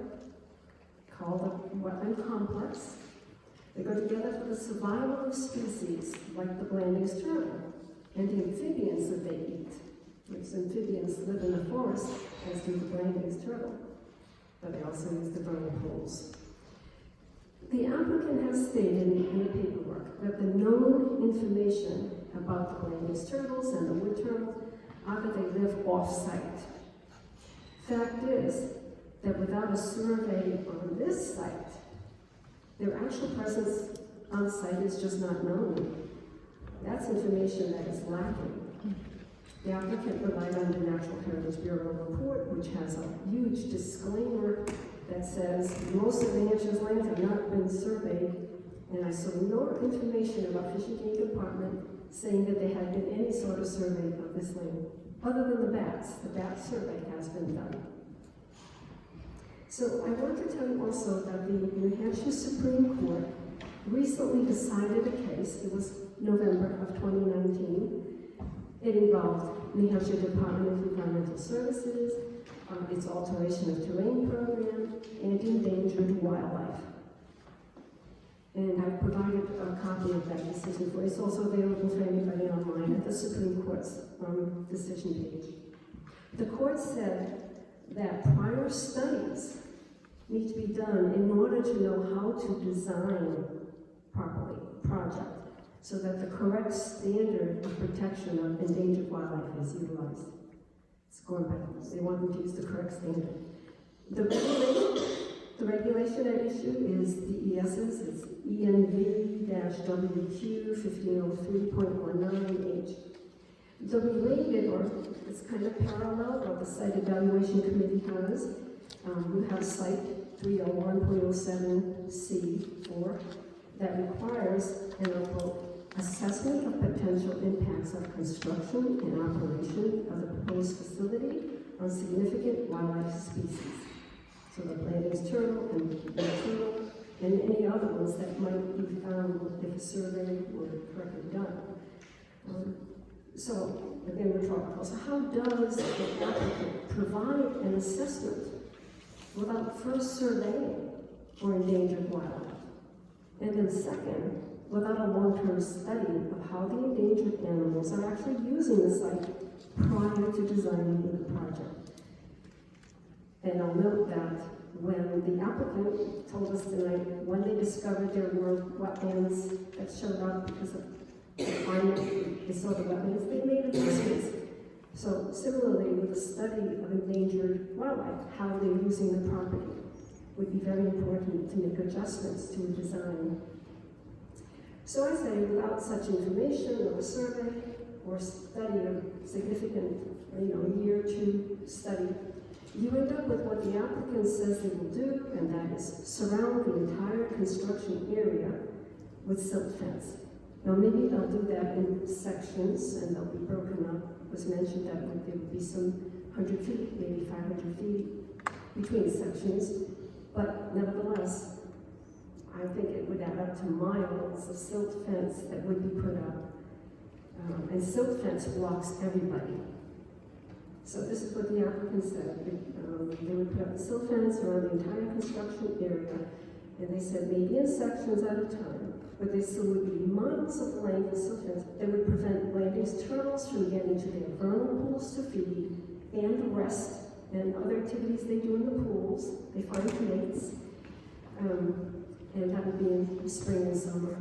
called a wetland complex. They go together for the survival of species like the blandings turtle and the amphibians that they eat. Those amphibians live in the forest, as do the blandings turtle, but they also use the vernal pools. The applicant has stated in the paperwork that the known information about the blandings turtles and the wood turtle are that they live off-site. Fact is that without a survey on this site, their actual presence on site is just not known. That's information that is lacking. The applicant relied on the Natural Heritage Bureau report, which has a huge disclaimer that says most of the rancher's lands have not been surveyed, and I saw no information about Fish and Game Department saying that there had been any sort of survey of this land, other than the bats. The bat survey has been done. So I want to tell you also that the New Hampshire Supreme Court recently decided a case. It was November of 2019. It involved New Hampshire Department of Environmental Services, its alteration of terrain program, and endangered wildlife. And I've provided a copy of that decision for you. It's also available for anybody online at the Supreme Court's decision page. The court said that prior studies need to be done in order to know how to design properly a project so that the correct standard of protection of endangered wildlife is utilized. It's going back. They want them to use the correct standard. The regulation at issue is DES's. It's ENV-WQ 1503.19H. The related, or it's kind of parallel, what the Site Evaluation Committee has. You have Site 301.07C4 that requires an assessment of potential impacts of construction and operation of the proposed facility on significant wildlife species. So the blandings turtle and the turtle and any other ones that might be found if a survey were correctly done. So again, rhetorical. So how does the applicant provide an assessment without first surveying for endangered wildlife? And then second, without a long-term study of how the endangered animals are actually using the site prior to designing the project. And I'll note that when the applicant told us tonight, when they discovered there were wetlands that showed up because of the climate, they saw the wetlands, they made adjustments. So similarly with the study of endangered wildlife, how they're using the property would be very important to make adjustments to a design. So I say without such information or a survey or study of significant, year or two study, you end up with what the applicant says they will do, and that is surround the entire construction area with silt fence. Now maybe they'll do that in sections and they'll be broken up. It was mentioned that there would be some 100 feet, maybe 500 feet between sections, but nevertheless, I think it would add up to miles of silt fence that would be put up. And silt fence blocks everybody. So this is what the applicant said. They would put up a silt fence around the entire construction area, and they said maybe in sections at a time, but there still would be miles of length of silt fence that would prevent blandings turtles from into their vernal pools to feed and the rest and other activities they do in the pools. They find mates, and that would be in spring and summer.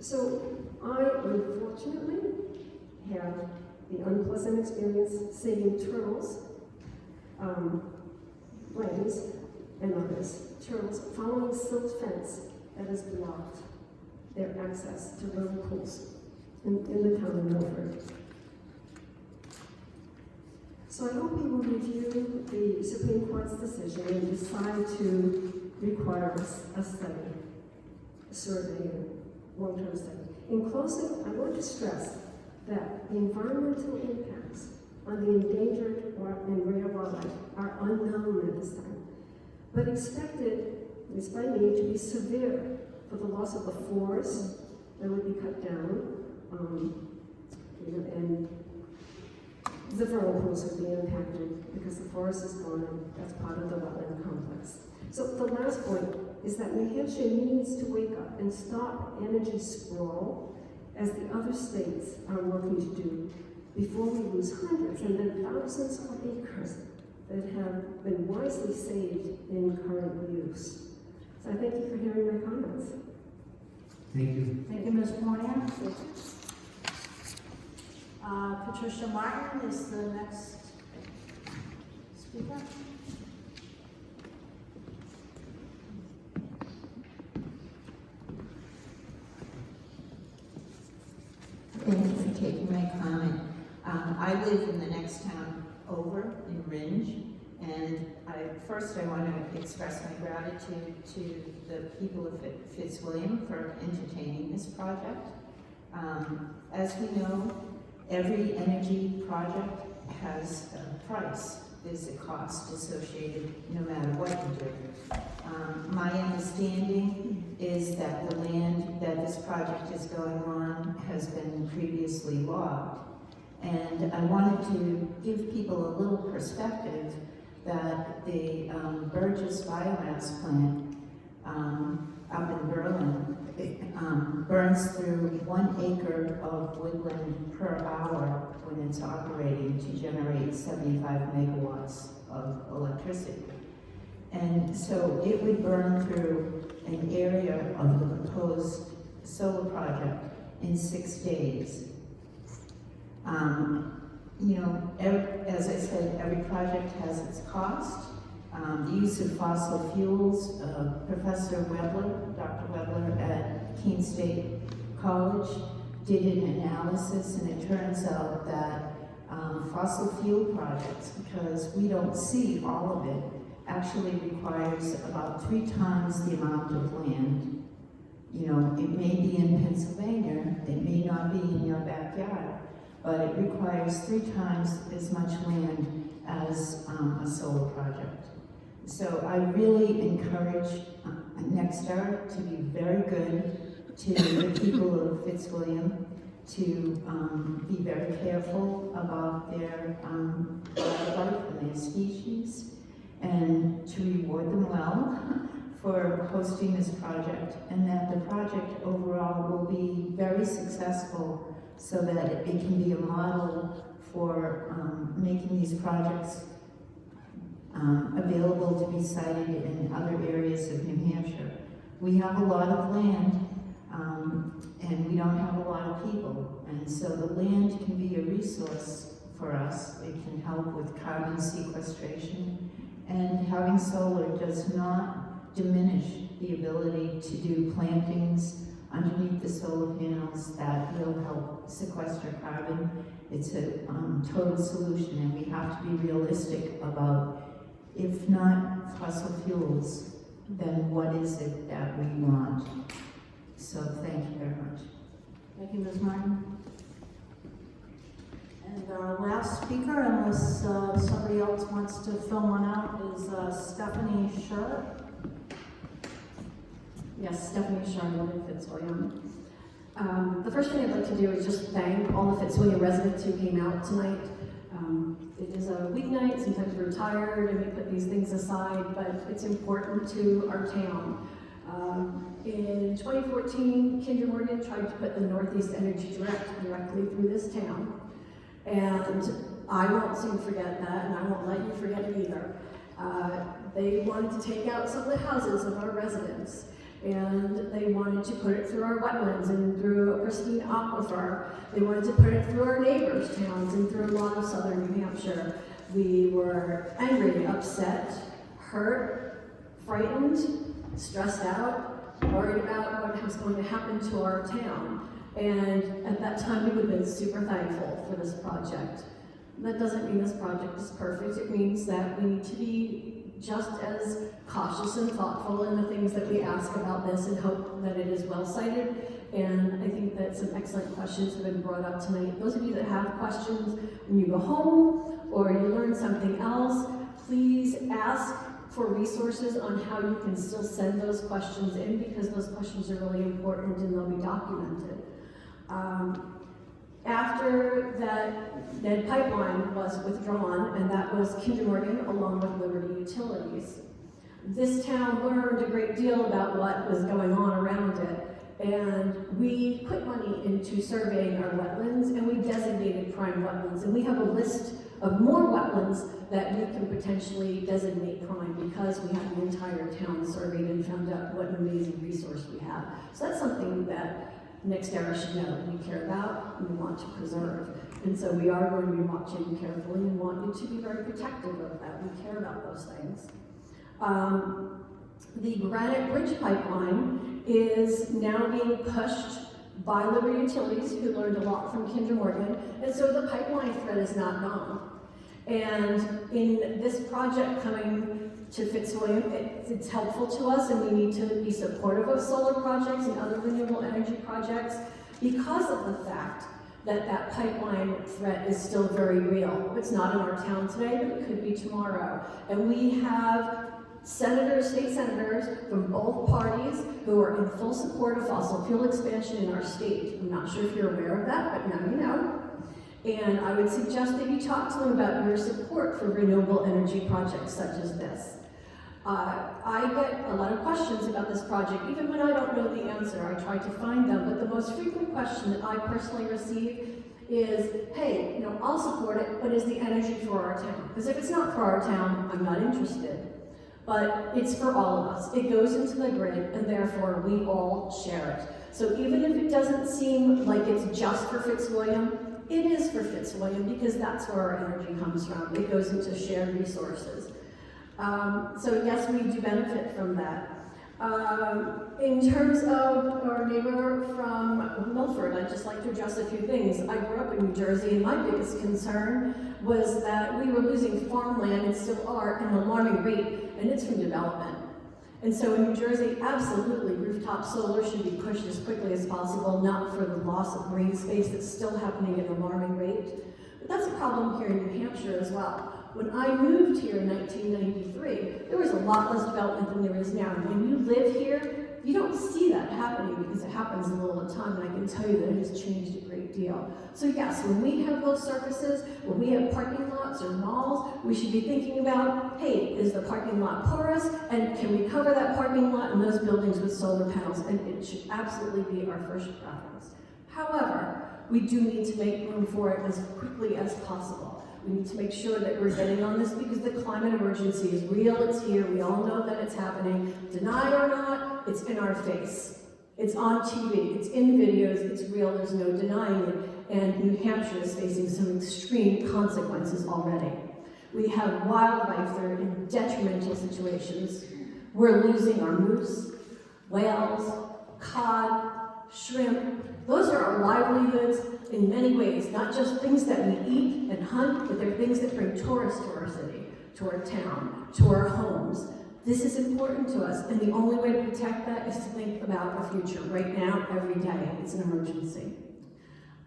So I, unfortunately, have the unpleasant experience seeing turtles, lambs, and others, turtles following silk fence that has blocked their access to vernal pools in the town of Milford. So I hope we will review the Supreme Court's decision and decide to require a study, a survey, a long-term study. In closing, I want to stress that the environmental impacts on the endangered and rare wildlife are unknown at this time, but expected, at least by me, to be severe for the loss of the forest that would be cut down, and the vernal pools would be impacted because the forest is gone and that's part of the wetland complex. So the last point is that New Hampshire needs to wake up and stop energy sprawl as the other states are working to do before we lose hundreds and then thousands of acres that have been wisely saved in current use. So I thank you for hearing my comments. Thank you. Thank you, Ms. Moynihan. Patricia Martin is the next speaker. Thank you for taking my comment. I live in the next town over in Ringe, and first I want to express my gratitude to the people of Fitzwilliam for entertaining this project. As we know, every energy project has a price. There's a cost associated no matter what you do. My understanding is that the land that this project is going on has been previously logged. And I wanted to give people a little perspective that the Burgess biomass plant up in Berlin burns through 1 acre of woodland per hour when it's operating to generate 75 megawatts of electricity. And so it would burn through an area of the proposed solar project in 6 days. As I said, every project has its cost. The use of fossil fuels, Professor Webler, Dr. Webler at Keene State College did an analysis, and it turns out that fossil fuel projects, because we don't see all of it, actually requires about 3 times the amount of land. You know, it may be in Pennsylvania, it may not be in your backyard, but it requires 3 times as much land as a solar project. So I really encourage NextEra to be very good to the people of Fitzwilliam, to be very careful about their wildlife and their species, and to reward them well for hosting this project, and that the project overall will be very successful so that it can be a model for making these projects available to be sited in other areas of New Hampshire. We have a lot of land, and we don't have a lot of people, and so the land can be a resource for us. It can help with carbon sequestration, and having solar does not diminish the ability to do plantings underneath the solar panels that will help sequester carbon. It's a total solution, and we have to be realistic about, if not fossil fuels, then what is it that we want? So thank you very much. Thank you, Ms. Martin. And our last speaker, unless somebody else wants to fill one out, is Stephanie Scher. Yes, Stephanie Scher in Fitzwilliam. The first thing I'd like to do is just thank all the Fitzwilliam residents who came out tonight. It is a weeknight, sometimes we're tired and we put these things aside, but it's important to our town. In 2014, Kinder Morgan tried to put the Northeast Energy Direct directly through this town. And I won't soon forget that, and I won't let you forget it either. They wanted to take out some of the houses of our residents, and they wanted to put it through our wetlands and through a pristine aquifer. They wanted to put it through our neighbors' towns and through a lot of southern New Hampshire. We were angry, upset, hurt, frightened, stressed out, worried about what was going to happen to our town. And at that time, we would have been super thankful for this project. That doesn't mean this project is perfect. It means that we need to be just as cautious and thoughtful in the things that we ask about this and hope that it is well cited. And I think that some excellent questions have been brought up tonight. Those of you that have questions, when you go home or you learn something else, please ask for resources on how you can still send those questions in, because those questions are really important and they'll be documented. After that pipeline was withdrawn, and that was Kinder Morgan along with Liberty Utilities, this town learned a great deal about what was going on around it, and we put money into surveying our wetlands, and we designated prime wetlands, and we have a list of more wetlands that we can potentially designate prime because we have the entire town surveyed and found out what an amazing resource we have. So that's something that NextEra should know we care about and we want to preserve. And so we are going to be watching carefully and want you to be very protective of that. We care about those things. The Granite Bridge pipeline is now being pushed by Liberty Utilities, who learned a lot from Kinder Morgan, and so the pipeline thread is not gone. And in this project coming to Fitzwilliam, it's helpful to us, and we need to be supportive of solar projects and other renewable energy projects because of the fact that that pipeline threat is still very real. It's not in our town today, but it could be tomorrow. And we have senators, state senators from both parties who are in full support of fossil fuel expansion in our state. I'm not sure if you're aware of that, but now you know. And I would suggest that you talk to them about your support for renewable energy projects such as this. I get a lot of questions about this project. Even when I don't know the answer, I try to find them. But the most frequent question that I personally receive is, hey, you know, I'll support it, but is the energy for our town? Because if it's not for our town, I'm not interested. But it's for all of us. It goes into the grid, and therefore we all share it. So even if it doesn't seem like it's just for Fitzwilliam, it is for Fitzwilliam because that's where our energy comes from. It goes into shared resources. So yes, we do benefit from that. In terms of our neighbor from Milford, I'd just like to address a few things. I grew up in New Jersey, and my biggest concern was that we were losing farmland, and still are, at an alarming rate, and it's from development. And so in New Jersey, absolutely, rooftop solar should be pushed as quickly as possible, not for the loss of green space that's still happening at an alarming rate. But that's a problem here in New Hampshire as well. When I moved here in 1993, there was a lot less development than there is now. And when you live here, you don't see that happening because it happens a little at a time, and I can tell you that it has changed a great deal. So yes, when we have those surfaces, when we have parking lots or malls, we should be thinking about, hey, is the parking lot porous, and can we cover that parking lot and those buildings with solar panels? And it should absolutely be our first preference. However, we do need to make room for it as quickly as possible. We need to make sure that we're getting on this because the climate emergency is real, it's here, we all know that it's happening. Deny or not, it's in our face. It's on TV, it's in videos, it's real, there's no denying it. And New Hampshire is facing some extreme consequences already. We have wildlife that are in detrimental situations. We're losing our moose, whales, cod, shrimp. Those are our livelihoods in many ways, not just things that we eat and hunt, but they're things that bring tourists to our city, to our town, to our homes. This is important to us, and the only way to protect that is to think about our future right now, every day. It's an emergency.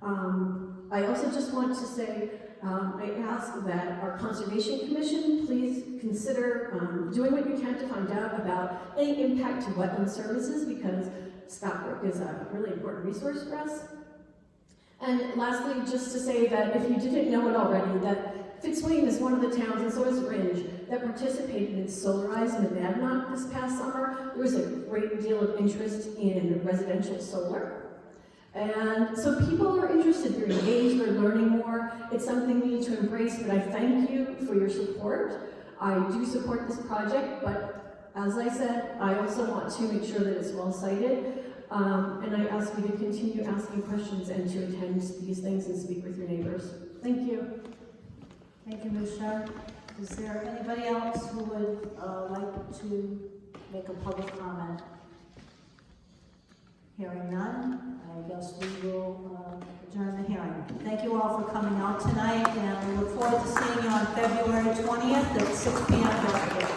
I also just want to say, I ask that our Conservation Commission please consider doing what you can to find out about any impact to wetland services, because Scott Brook is a really important resource for us. And lastly, just to say that if you didn't know it already, that Fitzwilliam is one of the towns, and so is Ringe, that participated in Solarize Monadnock this past summer. There was a great deal of interest in residential solar. And so people are interested, they're engaged, they're learning more. It's something we need to embrace, but I thank you for your support. I do support this project, but as I said, I also want to make sure that it's well cited. And I ask you to continue asking questions and to attend these things and speak with your neighbors. Thank you. Thank you, Ms. Sharp. Is there anybody else who would like to make a public comment? Hearing none, I guess we will adjourn the hearing. Thank you all for coming out tonight, and we look forward to seeing you on February 20th at 6 p.m.